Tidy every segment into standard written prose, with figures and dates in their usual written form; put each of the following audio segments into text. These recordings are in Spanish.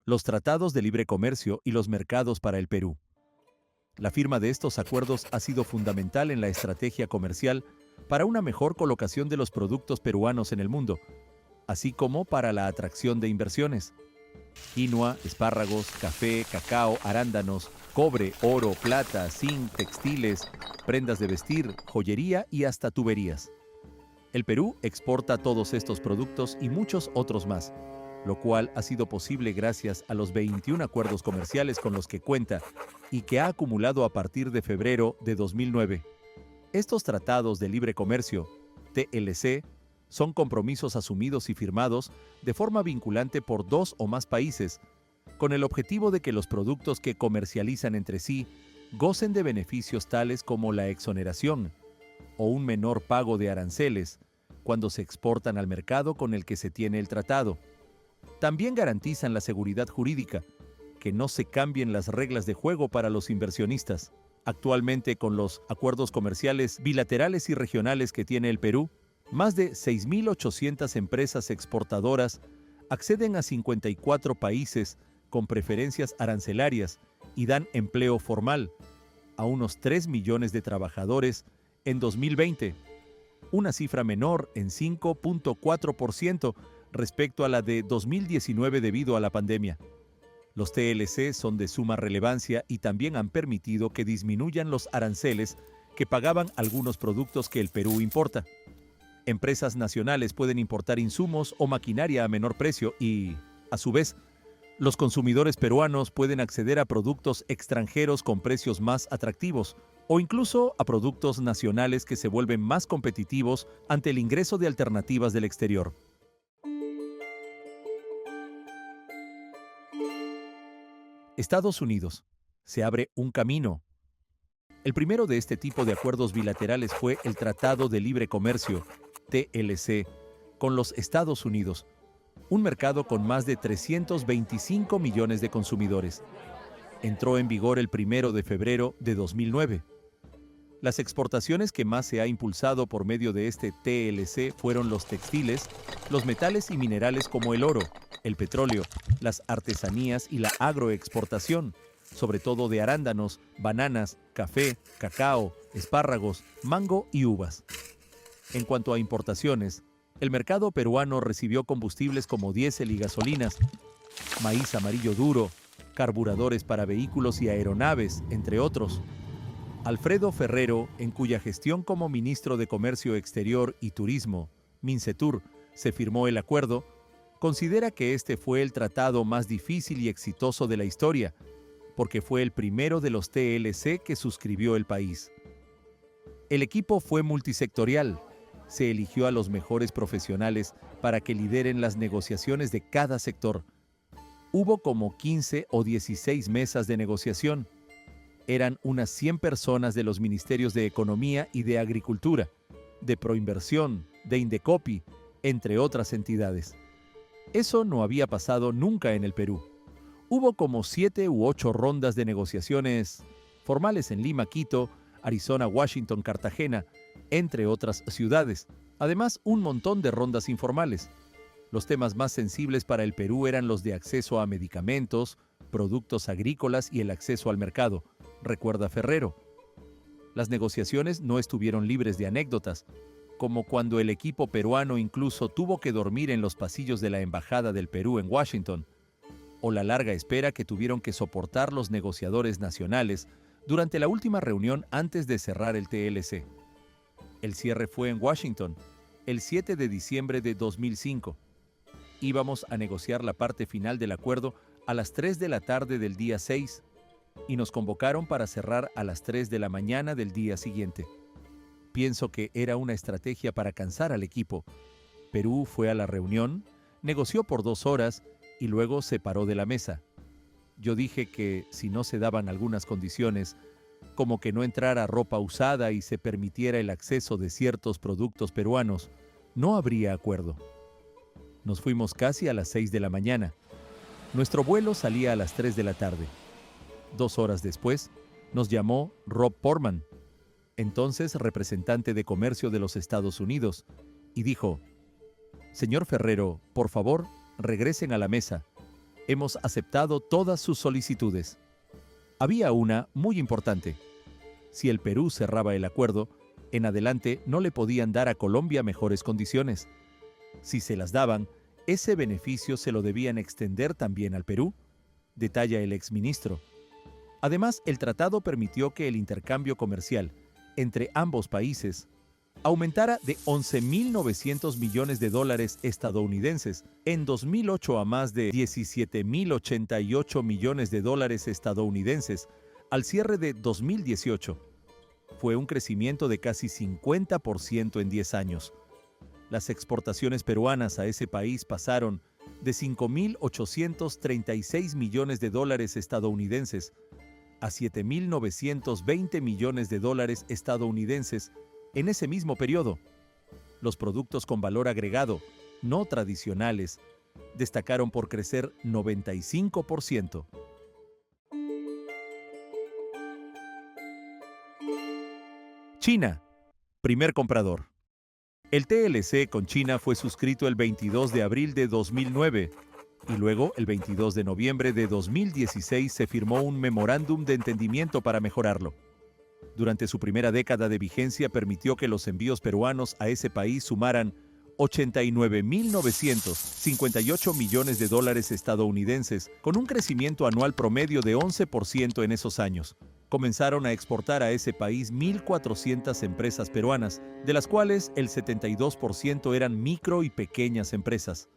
los tratados de libre comercio y los mercados para el Perú. La firma de estos acuerdos ha sido fundamental en la estrategia comercial para una mejor colocación de los productos peruanos en el mundo, así como para la atracción de inversiones. Quinoa, espárragos, café, cacao, arándanos, cobre, oro, plata, zinc, textiles, prendas de vestir, joyería y hasta tuberías. El Perú exporta todos estos productos y muchos otros más, lo cual ha sido posible gracias a los 21 acuerdos comerciales con los que cuenta y que ha acumulado a partir de febrero de 2009. Estos tratados de libre comercio, TLC, son compromisos asumidos y firmados de forma vinculante por dos o más países, con el objetivo de que los productos que comercializan entre sí gocen de beneficios tales como la exoneración o un menor pago de aranceles cuando se exportan al mercado con el que se tiene el tratado. También garantizan la seguridad jurídica, que no se cambien las reglas de juego para los inversionistas. Actualmente, con los acuerdos comerciales bilaterales y regionales que tiene el Perú, más de 6.800 empresas exportadoras acceden a 54 países con preferencias arancelarias y dan empleo formal a unos 3 millones de trabajadores en 2020, una cifra menor en 5.4% respecto a la de 2019 debido a la pandemia. Los TLC son de suma relevancia y también han permitido que disminuyan los aranceles que pagaban algunos productos que el Perú importa. Empresas nacionales pueden importar insumos o maquinaria a menor precio y, a su vez, los consumidores peruanos pueden acceder a productos extranjeros con precios más atractivos o incluso a productos nacionales que se vuelven más competitivos ante el ingreso de alternativas del exterior. Estados Unidos. Se abre un camino. El primero de este tipo de acuerdos bilaterales fue el Tratado de Libre Comercio, TLC, con los Estados Unidos, un mercado con más de 325 millones de consumidores. Entró en vigor el 1 de febrero de 2009. Las exportaciones que más se ha impulsado por medio de este TLC fueron los textiles, los metales y minerales como el oro, el petróleo, las artesanías y la agroexportación, sobre todo de arándanos, bananas, café, cacao, espárragos, mango y uvas. En cuanto a importaciones, el mercado peruano recibió combustibles como diésel y gasolinas, maíz amarillo duro, carburadores para vehículos y aeronaves, entre otros. Alfredo Ferrero, en cuya gestión como ministro de Comercio Exterior y Turismo, Mincetur, se firmó el acuerdo, considera que este fue el tratado más difícil y exitoso de la historia, porque fue el primero de los TLC que suscribió el país. El equipo fue multisectorial. Se eligió a los mejores profesionales para que lideren las negociaciones de cada sector. Hubo como 15 o 16 mesas de negociación. Eran unas 100 personas de los ministerios de Economía y de Agricultura, de Proinversión, de Indecopi, entre otras entidades. Eso no había pasado nunca en el Perú. Hubo como 7 u 8 rondas de negociaciones formales en Lima, Quito, Arizona, Washington, Cartagena, entre otras ciudades. Además, un montón de rondas informales. Los temas más sensibles para el Perú eran los de acceso a medicamentos, productos agrícolas y el acceso al mercado, recuerda Ferrero. Las negociaciones no estuvieron libres de anécdotas, como cuando el equipo peruano incluso tuvo que dormir en los pasillos de la Embajada del Perú en Washington, o la larga espera que tuvieron que soportar los negociadores nacionales durante la última reunión antes de cerrar el TLC. El cierre fue en Washington, el 7 de diciembre de 2005. Íbamos a negociar la parte final del acuerdo a las 3 de la tarde del día 6 y nos convocaron para cerrar a las 3 de la mañana del día siguiente. Pienso que era una estrategia para cansar al equipo. Perú fue a la reunión, negoció por 2 horas y luego se paró de la mesa. Yo dije que si no se daban algunas condiciones, como que no entrara ropa usada y se permitiera el acceso de ciertos productos peruanos, no habría acuerdo. Nos fuimos casi a las 6 de la mañana. Nuestro vuelo salía a las 3 de la tarde. 2 horas después, nos llamó Rob Portman, entonces representante de comercio de los Estados Unidos, y dijo: «Señor Ferrero, por favor, regresen a la mesa. Hemos aceptado todas sus solicitudes. Había una muy importante. Si el Perú cerraba el acuerdo, en adelante no le podían dar a Colombia mejores condiciones. Si se las daban, ese beneficio se lo debían extender también al Perú, detalla el exministro. Además, el tratado permitió que el intercambio comercial entre ambos países aumentara de 11.900 millones de dólares estadounidenses en 2008 a más de 17.088 millones de dólares estadounidenses al cierre de 2018. Fue un crecimiento de casi 50% en 10 años. Las exportaciones peruanas a ese país pasaron de 5.836 millones de dólares estadounidenses a 7.920 millones de dólares estadounidenses en ese mismo periodo. Los productos con valor agregado, no tradicionales, destacaron por crecer 95%. China, primer comprador. El TLC con China fue suscrito el 22 de abril de 2009 y luego, el 22 de noviembre de 2016, se firmó un memorándum de entendimiento para mejorarlo. Durante su primera década de vigencia permitió que los envíos peruanos a ese país sumaran 89.958 millones de dólares estadounidenses, con un crecimiento anual promedio de 11% en esos años. Comenzaron a exportar a ese país 1.400 empresas peruanas, de las cuales el 72% eran micro y pequeñas empresas.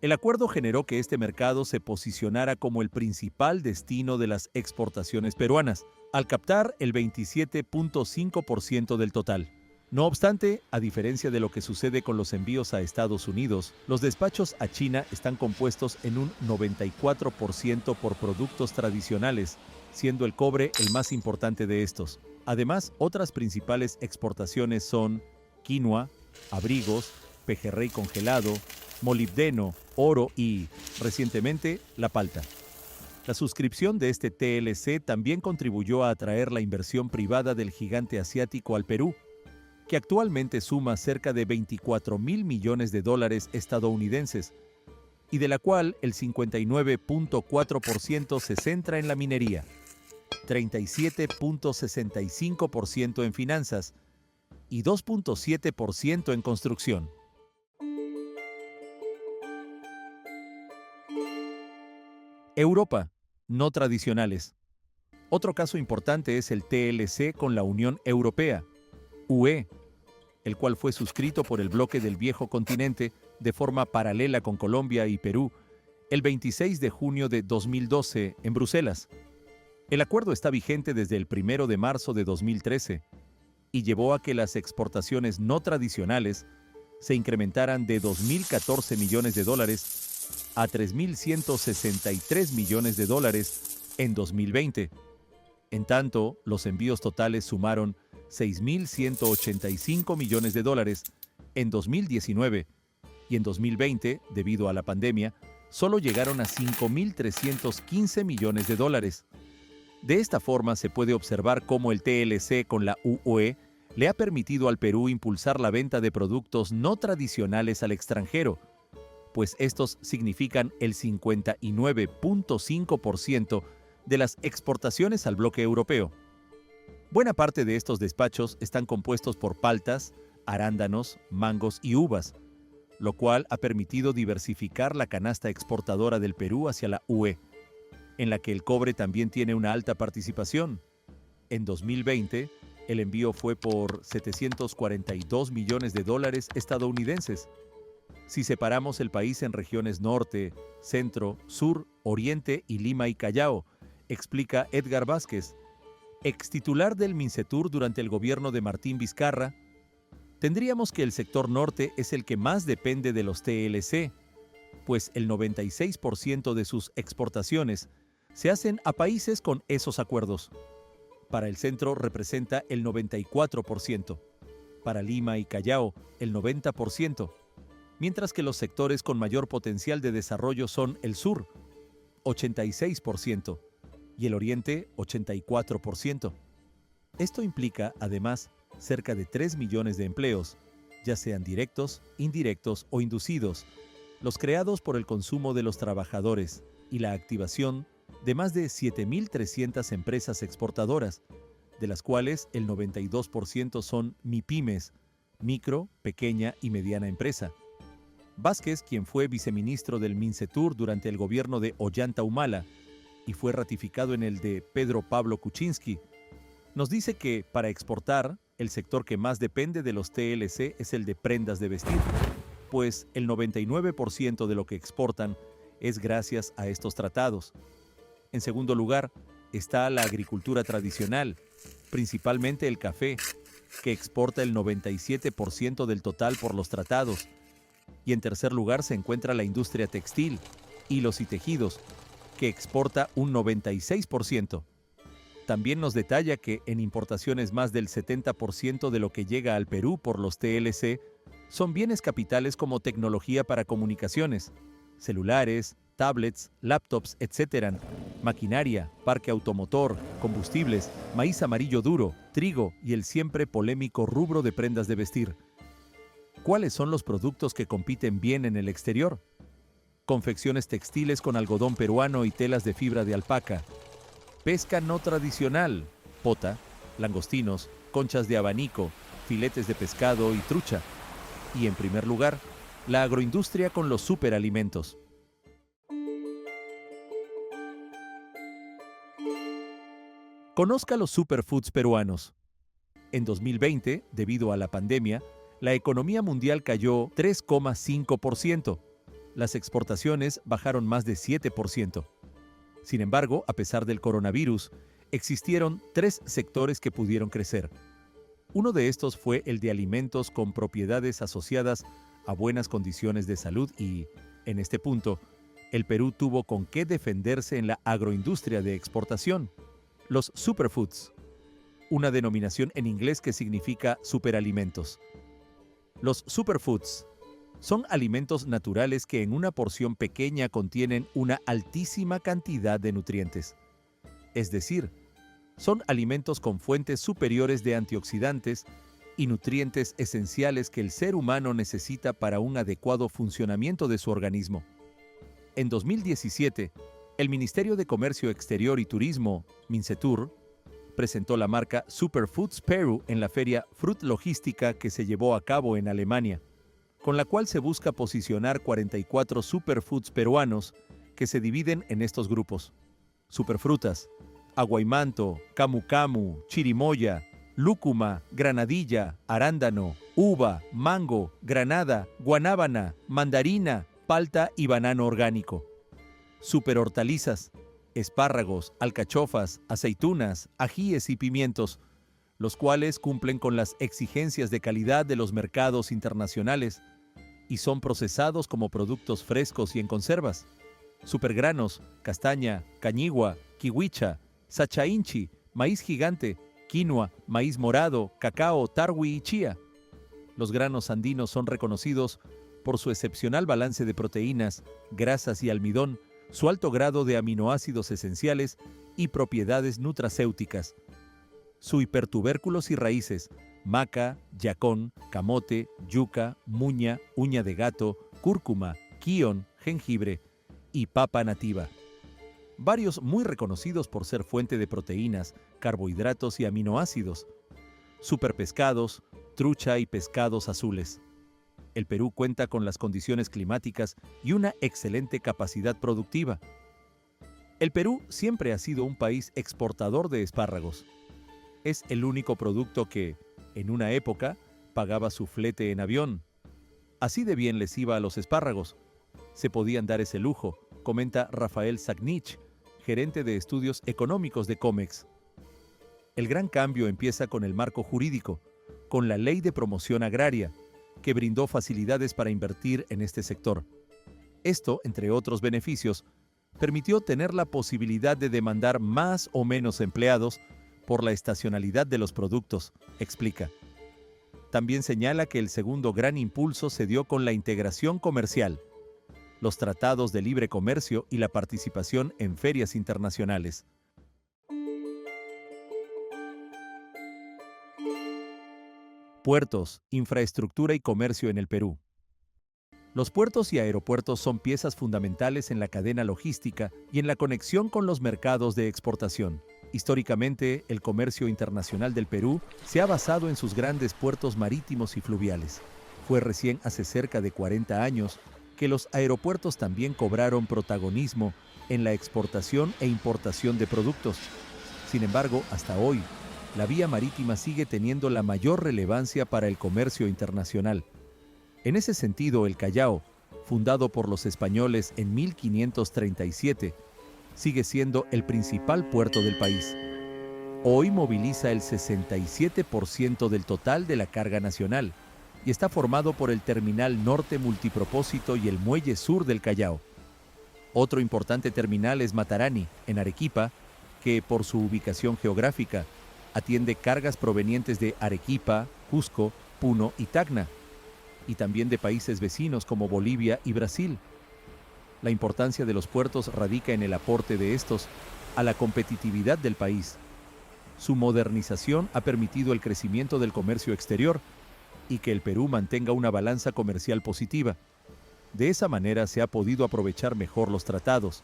El acuerdo generó que este mercado se posicionara como el principal destino de las exportaciones peruanas, al captar el 27.5% del total. No obstante, a diferencia de lo que sucede con los envíos a Estados Unidos, los despachos a China están compuestos en un 94% por productos tradicionales, siendo el cobre el más importante de estos. Además, otras principales exportaciones son quinoa, abrigos, pejerrey congelado, molibdeno, oro y, recientemente, la palta. La suscripción de este TLC también contribuyó a atraer la inversión privada del gigante asiático al Perú, que actualmente suma cerca de 24.000 millones de dólares estadounidenses, y de la cual el 59.4% se centra en la minería, 37.65% en finanzas y 2.7% en construcción. Europa, no tradicionales. Otro caso importante es el TLC con la Unión Europea, UE, el cual fue suscrito por el bloque del viejo continente de forma paralela con Colombia y Perú el 26 de junio de 2012 en Bruselas. El acuerdo está vigente desde el 1 de marzo de 2013 y llevó a que las exportaciones no tradicionales se incrementaran de 2.014 millones de dólares a 3.163 millones de dólares en 2020. En tanto, los envíos totales sumaron 6.185 millones de dólares en 2019 y en 2020, debido a la pandemia, solo llegaron a 5.315 millones de dólares. De esta forma se puede observar cómo el TLC con la UE le ha permitido al Perú impulsar la venta de productos no tradicionales al extranjero, pues estos significan el 59.5% de las exportaciones al bloque europeo. Buena parte de estos despachos están compuestos por paltas, arándanos, mangos y uvas, lo cual ha permitido diversificar la canasta exportadora del Perú hacia la UE, en la que el cobre también tiene una alta participación. En 2020, el envío fue por 742 millones de dólares estadounidenses. Si separamos el país en regiones norte, centro, sur, oriente y Lima y Callao, explica Edgar Vázquez, ex titular del Mincetur durante el gobierno de Martín Vizcarra, tendríamos que el sector norte es el que más depende de los TLC, pues el 96% de sus exportaciones se hacen a países con esos acuerdos. Para el centro representa el 94%, para Lima y Callao el 90%, mientras que los sectores con mayor potencial de desarrollo son el sur, 86%, y el oriente, 84%. Esto implica, además, cerca de 3 millones de empleos, ya sean directos, indirectos o inducidos, los creados por el consumo de los trabajadores y la activación de más de 7.300 empresas exportadoras, de las cuales el 92% son MIPYMES, micro, pequeña y mediana empresa. Vázquez, quien fue viceministro del Mincetur durante el gobierno de Ollanta Humala y fue ratificado en el de Pedro Pablo Kuczynski, nos dice que, para exportar, el sector que más depende de los TLC es el de prendas de vestir, pues el 99% de lo que exportan es gracias a estos tratados. En segundo lugar, está la agricultura tradicional, principalmente el café, que exporta el 97% del total por los tratados. Y en tercer lugar se encuentra la industria textil, hilos y tejidos, que exporta un 96%. También nos detalla que en importaciones más del 70% de lo que llega al Perú por los TLC son bienes capitales como tecnología para comunicaciones, celulares, tablets, laptops, etc., maquinaria, parque automotor, combustibles, maíz amarillo duro, trigo y el siempre polémico rubro de prendas de vestir. ¿Cuáles son los productos que compiten bien en el exterior? Confecciones textiles con algodón peruano y telas de fibra de alpaca. Pesca no tradicional, pota, langostinos, conchas de abanico, filetes de pescado y trucha. Y en primer lugar, la agroindustria con los superalimentos. Conozca los superfoods peruanos. En 2020, debido a la pandemia, la economía mundial cayó 3,5%. Las exportaciones bajaron más de 7%. Sin embargo, a pesar del coronavirus, existieron 3 sectores que pudieron crecer. Uno de estos fue el de alimentos con propiedades asociadas a buenas condiciones de salud y, en este punto, el Perú tuvo con qué defenderse en la agroindustria de exportación. Los superfoods, una denominación en inglés que significa superalimentos. Los superfoods son alimentos naturales que en una porción pequeña contienen una altísima cantidad de nutrientes. Es decir, son alimentos con fuentes superiores de antioxidantes y nutrientes esenciales que el ser humano necesita para un adecuado funcionamiento de su organismo. En 2017, el Ministerio de Comercio Exterior y Turismo, Mincetur, presentó la marca Superfoods Peru en la feria Fruit Logística que se llevó a cabo en Alemania, con la cual se busca posicionar 44 superfoods peruanos que se dividen en estos grupos: superfrutas, aguaimanto, camu camu, chirimoya, lúcuma, granadilla, arándano, uva, mango, granada, guanábana, mandarina, palta y banano orgánico. Superhortalizas, espárragos, alcachofas, aceitunas, ajíes y pimientos, los cuales cumplen con las exigencias de calidad de los mercados internacionales y son procesados como productos frescos y en conservas. Supergranos, castaña, cañigua, kiwicha, sachainchi, maíz gigante, quinoa, maíz morado, cacao, tarwi y chía. Los granos andinos son reconocidos por su excepcional balance de proteínas, grasas y almidón, su alto grado de aminoácidos esenciales y propiedades nutracéuticas. Su hipertubérculos y raíces, maca, yacón, camote, yuca, muña, uña de gato, cúrcuma, kion, jengibre y papa nativa. Varios muy reconocidos por ser fuente de proteínas, carbohidratos y aminoácidos. Superpescados, trucha y pescados azules. El Perú cuenta con las condiciones climáticas y una excelente capacidad productiva. El Perú siempre ha sido un país exportador de espárragos. Es el único producto que, en una época, pagaba su flete en avión. Así de bien les iba a los espárragos. Se podían dar ese lujo, comenta Rafael Sagnich, gerente de estudios económicos de Comex. El gran cambio empieza con el marco jurídico, con la Ley de Promoción Agraria, que brindó facilidades para invertir en este sector. Esto, entre otros beneficios, permitió tener la posibilidad de demandar más o menos empleados por la estacionalidad de los productos, explica. También señala que el segundo gran impulso se dio con la integración comercial, los tratados de libre comercio y la participación en ferias internacionales. Puertos, infraestructura y comercio en el Perú. Los puertos y aeropuertos son piezas fundamentales en la cadena logística y en la conexión con los mercados de exportación. Históricamente, el comercio internacional del Perú se ha basado en sus grandes puertos marítimos y fluviales. Fue recién hace cerca de 40 años que los aeropuertos también cobraron protagonismo en la exportación e importación de productos. Sin embargo, hasta hoy, la vía marítima sigue teniendo la mayor relevancia para el comercio internacional. En ese sentido, el Callao, fundado por los españoles en 1537, sigue siendo el principal puerto del país. Hoy moviliza el 67% del total de la carga nacional y está formado por el Terminal Norte Multipropósito y el Muelle Sur del Callao. Otro importante terminal es Matarani, en Arequipa, que por su ubicación geográfica atiende cargas provenientes de Arequipa, Cusco, Puno y Tacna, y también de países vecinos como Bolivia y Brasil. La importancia de los puertos radica en el aporte de estos a la competitividad del país. Su modernización ha permitido el crecimiento del comercio exterior y que el Perú mantenga una balanza comercial positiva. De esa manera se ha podido aprovechar mejor los tratados.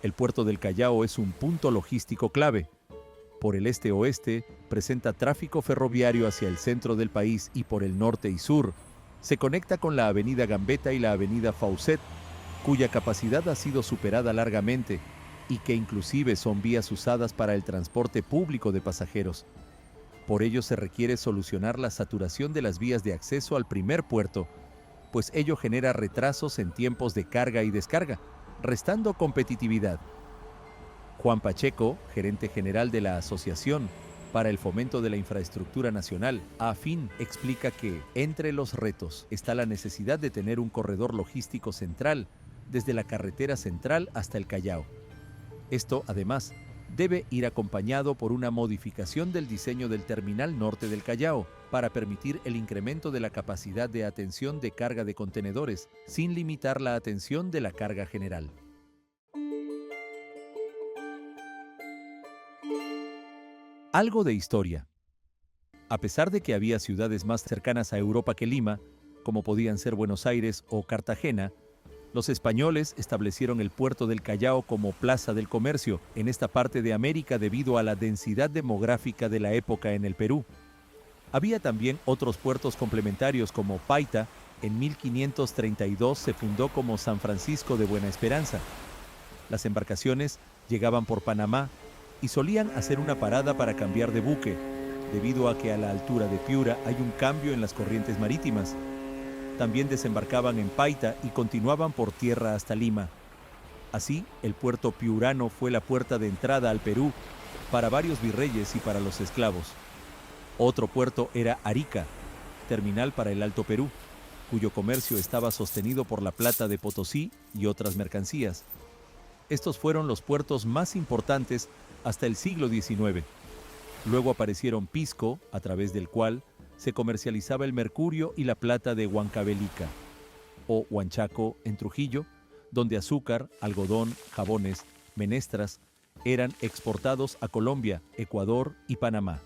El puerto del Callao es un punto logístico clave. Por el este-oeste presenta tráfico ferroviario hacia el centro del país y por el norte y sur se conecta con la avenida Gambetta y la avenida Faucet, cuya capacidad ha sido superada largamente y que inclusive son vías usadas para el transporte público de pasajeros. Por ello se requiere solucionar la saturación de las vías de acceso al primer puerto, pues ello genera retrasos en tiempos de carga y descarga, restando competitividad. Juan Pacheco, gerente general de la Asociación para el Fomento de la Infraestructura Nacional, AFIN, explica que entre los retos está la necesidad de tener un corredor logístico central desde la carretera central hasta el Callao. Esto, además, debe ir acompañado por una modificación del diseño del terminal norte del Callao para permitir el incremento de la capacidad de atención de carga de contenedores, sin limitar la atención de la carga general. Algo de historia. A pesar de que había ciudades más cercanas a Europa que Lima, como podían ser Buenos Aires o Cartagena, los españoles establecieron el puerto del Callao como plaza del comercio en esta parte de América debido a la densidad demográfica de la época en el Perú. Había también otros puertos complementarios como Paita. En 1532 se fundó como San Francisco de Buena Esperanza. Las embarcaciones llegaban por Panamá y solían hacer una parada para cambiar de buque, debido a que a la altura de Piura hay un cambio en las corrientes marítimas. También desembarcaban en Paita y continuaban por tierra hasta Lima. Así, el puerto piurano fue la puerta de entrada al Perú para varios virreyes y para los esclavos. Otro puerto era Arica, terminal para el Alto Perú, cuyo comercio estaba sostenido por la plata de Potosí y otras mercancías. Estos fueron los puertos más importantes hasta el siglo XIX. Luego aparecieron Pisco, a través del cual se comercializaba el mercurio y la plata de Huancavelica, o Huanchaco en Trujillo, donde azúcar, algodón, jabones, menestras eran exportados a Colombia, Ecuador y Panamá.